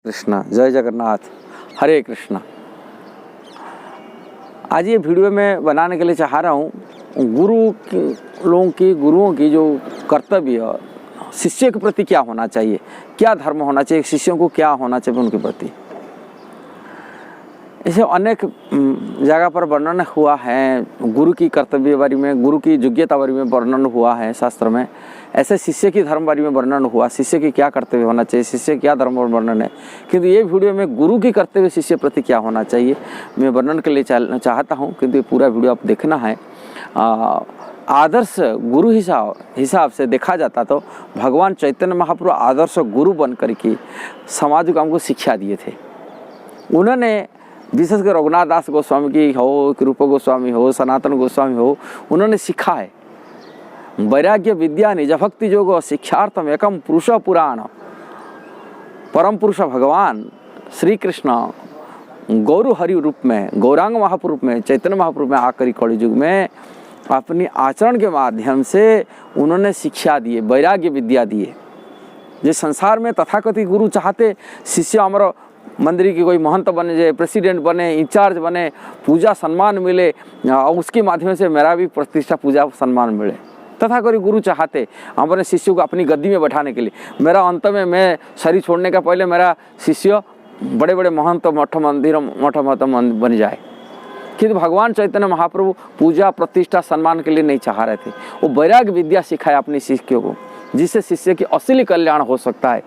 कृष्णा, जय जगन्नाथ, हरे कृष्णा। आज ये वीडियो मैं बनाने के लिए चाह रहा हूँ गुरुओं की जो कर्तव्य शिष्य के प्रति क्या होना चाहिए, क्या धर्म होना चाहिए, शिष्यों को क्या होना चाहिए उनके प्रति। इसे अनेक जगह पर वर्णन हुआ है, गुरु की कर्तव्य बारे में, गुरु की योग्यता बारे में वर्णन हुआ है शास्त्र में। ऐसे शिष्य की धर्म बारे में वर्णन हुआ, शिष्य की क्या कर्तव्य होना चाहिए, शिष्य क्या धर्म वर्णन है। किंतु ये वीडियो में गुरु की कर्तव्य शिष्य प्रति क्या होना चाहिए मैं वर्णन के लिए चाहता हूँ। किंतु ये पूरा वीडियो आप देखना है। आदर्श गुरु हिसाब से देखा जाता तो भगवान चैतन्य महाप्रभु आदर्श गुरु बन करके समाज को हमको शिक्षा दिए थे। उन्होंने विशेषकर रघुनाथ दास गोस्वामी की हो, रूप गोस्वामी हो, सनातन गोस्वामी हो, उन्होंने सिखा है वैराग्य विद्या निज भक्ति योग शिक्षार्थम एकम पुरुष पुराण। परम पुरुष भगवान श्री कृष्ण गौर हरि रूप में, गौरांग महापुरुष में, चैतन्य महापुरुष में आकर कलि युग में अपनी आचरण के माध्यम से उन्होंने शिक्षा दिए, वैराग्य विद्या दिए। जिस संसार में तथाकथित गुरु चाहते शिष्य हमारा मंदिर की कोई महंत बने जाए, प्रेसिडेंट बने, इंचार्ज बने, पूजा सम्मान मिले और उसके माध्यम से मेरा भी प्रतिष्ठा पूजा सम्मान मिले। तथाकथित गुरु चाहते हमारे शिष्यों को अपनी गद्दी में बैठाने के लिए, मेरा अंत में मैं शरीर छोड़ने का पहले मेरा शिष्य बड़े बड़े महंत मठ बन जाए। किंतु भगवान चैतन्य महाप्रभु पूजा प्रतिष्ठा सम्मान के लिए नहीं चाह रहे थे। वो वैराग्य विद्या सिखाया अपने शिष्यों को, जिससे शिष्य की असली कल्याण हो सकता है।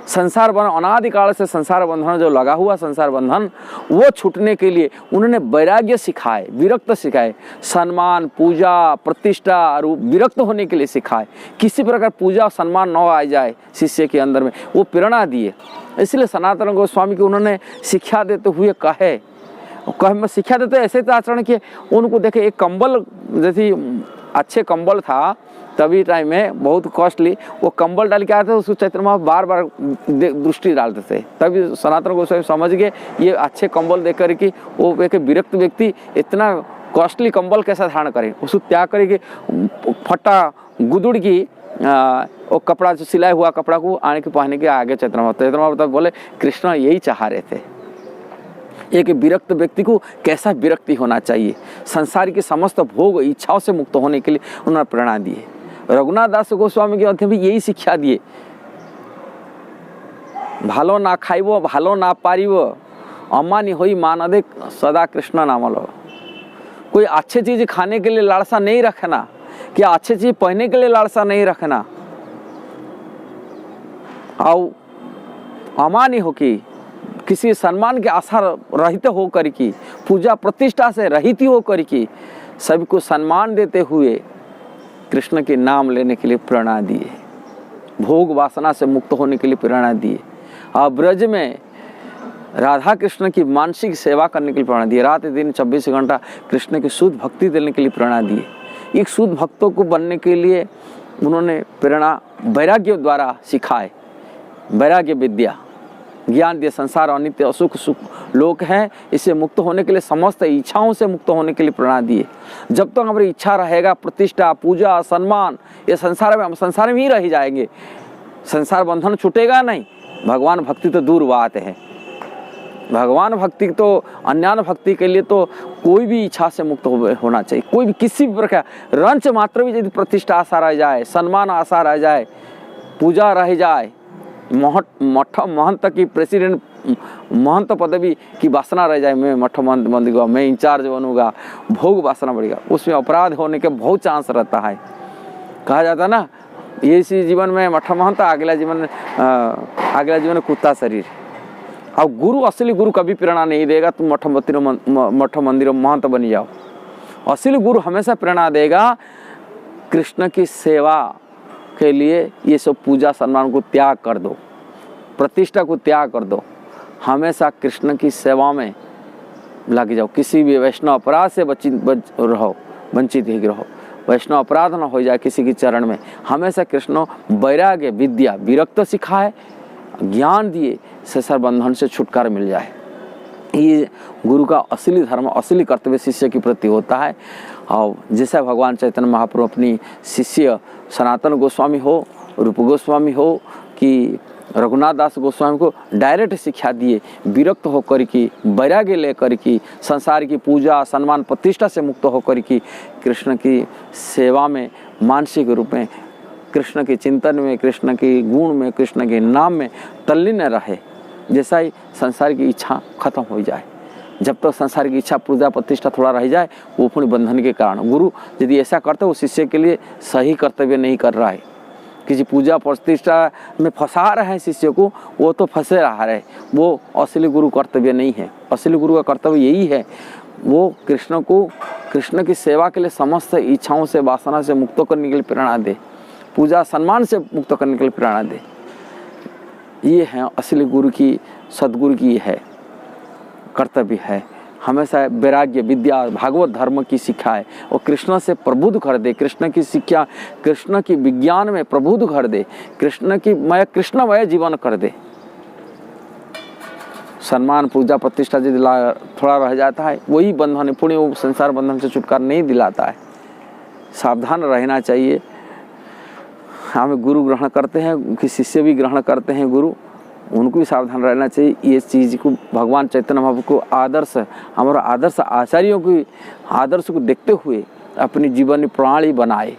संसार बंधन, अनादिकाल से संसार बंधन जो लगा हुआ संसार बंधन, वो छूटने के लिए उन्होंने वैराग्य सिखाए, विरक्त सिखाए, सम्मान पूजा प्रतिष्ठा और विरक्त होने के लिए सिखाए। किसी प्रकार पूजा सम्मान न आ जाए शिष्य के अंदर में, वो प्रेरणा दिए। इसलिए सनातन गोस्वामी को उन्होंने शिक्षा देते हुए शिक्षा देते ऐसे तो आचरण किए। उनको देखे एक कंबल, जैसे अच्छे कंबल था तभी टाइम में बहुत कॉस्टली, वो कंबल डाल के आते थे, उसको चैतन्य महाप्रभु बार बार दृष्टि डालते थे। तभी सनातन गोस्वामी समझ गए ये अच्छे कंबल देख कर कि वो एक विरक्त व्यक्ति इतना कॉस्टली कंबल कैसा धारण करे, उसको त्याग करे कि फटा गुदुड़ की वो कपड़ा जो सिलाया हुआ कपड़ा को आने के पहने के आगे चैतन्य महाप्रभु बोले कृष्ण यही चाह रहे थे। एक विरक्त व्यक्ति को कैसा विरक्ति होना चाहिए, संसार के समस्त भोग इच्छाओं से मुक्त होने के लिए उन्होंने प्रेरणा दी है। रघुनाथ दास गोस्वामी के अध्ययन भी यही शिक्षा दिए, भालो ना खाइबो भालो ना पारिबो अमानी होई मान दे सदा कृष्ण नाम लो। कोई अच्छे चीज खाने के लिए लालसा नहीं रखना, क्या अच्छे चीज पहनने के लिए लालसा नहीं रखना, और अमानी हो कि किसी सम्मान के आशा रहित होकर की, पूजा प्रतिष्ठा से रहित होकर की, सबको सम्मान देते हुए कृष्ण के नाम लेने के लिए प्रेरणा दिए, भोग वासना से मुक्त होने के लिए प्रेरणा दिए। और ब्रज में राधा कृष्ण की मानसिक सेवा करने के लिए प्रेरणा दिए। रात दिन 24 घंटा कृष्ण की शुद्ध भक्ति देने के लिए प्रेरणा दिए। एक शुद्ध भक्तों को बनने के लिए उन्होंने प्रेरणा वैराग्य द्वारा सिखाए, वैराग्य विद्या ज्ञान दिए। संसार अनित्य असुख सुख लोक है, इससे मुक्त होने के लिए, समस्त इच्छाओं से मुक्त होने के लिए प्रेरणा दिए। जब तक हमारी इच्छा रहेगा, प्रतिष्ठा पूजा सम्मान, ये संसार में हम संसार में ही रह जाएंगे, संसार बंधन छूटेगा नहीं। भगवान भक्ति तो दूर बात है, भगवान भक्ति तो अन्यान भक्ति के लिए तो कोई भी इच्छा से मुक्त होना चाहिए। कोई भी किसी भी प्रकार रंच मात्र भी यदि प्रतिष्ठा आशा रह जाए, सम्मान आशा रह जाए, पूजा रह जाए, मठ महंत की प्रेसिडेंट महंत पदवी की वासना रह जाए, मैं मठ महंत बनूंगा, मैं इंचार्ज बनूंगा, भोग वासना बढ़ेगा, उसमें अपराध होने के बहुत चांस रहता है। कहा जाता ना ये इसी जीवन में मठ महंत, अगला जीवन कुत्ता शरीर। और गुरु, असली गुरु कभी प्रेरणा नहीं देगा तुम मठ मंदिर महंत बन जाओ। असली गुरु हमेशा प्रेरणा देगा कृष्ण की सेवा के लिए। ये सब पूजा सम्मान को त्याग कर दो, प्रतिष्ठा को त्याग कर दो, हमेशा कृष्ण की सेवा में लग जाओ। किसी भी वैष्णव अपराध से वंचित ही रहो, वैष्णव अपराध न हो जाए किसी के चरण में। हमेशा कृष्ण वैराग्य विद्या विरक्त सिखाए, ज्ञान दिए, संसार बंधन से छुटकारा मिल जाए। ये गुरु का असली धर्म, असली कर्तव्य शिष्य के प्रति होता है। और जैसा भगवान चैतन्य महाप्रभु अपनी शिष्य सनातन गोस्वामी हो, रूप गोस्वामी हो कि रघुनाथ दास गोस्वामी को डायरेक्ट शिक्षा दिए, विरक्त होकर की, वैराग्य लेकर की, संसार की पूजा सम्मान प्रतिष्ठा से मुक्त होकर की कृष्ण की सेवा में, मानसिक रूप में, कृष्ण के चिंतन में, कृष्ण के गुण में, कृष्ण के नाम में तल्लीन रहे। जैसा ही संसार की इच्छा खत्म हो जाए, जब तक संसार की इच्छा पूजा प्रतिष्ठा थोड़ा रह जाए, वो पुण्य बंधन के कारण। गुरु यदि ऐसा करते, वो शिष्य के लिए सही कर्तव्य नहीं कर रहा है। किसी पूजा प्रतिष्ठा में फंसा रहे हैं शिष्य को, वो तो फंसे रहा है, वो असली गुरु कर्तव्य नहीं है। असली गुरु का कर्तव्य यही है, वो कृष्ण को, कृष्ण की सेवा के लिए समस्त इच्छाओं से, वासना से मुक्त करने के लिए प्रेरणा दे, पूजा सम्मान से मुक्त करने के लिए प्रेरणा दे। ये है असली गुरु की, सदगुरु की है कर्तव्य है। हमेशा वैराग्य, विद्या, भागवत धर्म की शिक्षा है, और कृष्ण से प्रबुद्ध कर दे, कृष्ण की शिक्षा, कृष्ण की विज्ञान में प्रबुद्ध कर दे, कृष्णमय जीवन कर दे। सम्मान पूजा प्रतिष्ठा यदि थोड़ा रह जाता है, वही बंधन है, पुण्य वो संसार बंधन से छुटकारा नहीं दिलाता है। सावधान रहना चाहिए। हमें गुरु ग्रहण करते हैं, कि शिष्य भी ग्रहण करते हैं गुरु, उनको भी सावधान रहना चाहिए। ये चीज़ को भगवान चैतन्य महाप्रभु को आदर्श, हमारा आदर्श आचार्यों की आदर्श को देखते हुए अपनी जीवन प्रणाली बनाए।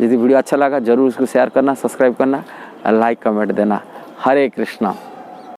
यदि वीडियो अच्छा लगा जरूर उसको शेयर करना, सब्सक्राइब करना, लाइक कमेंट देना। हरे कृष्णा।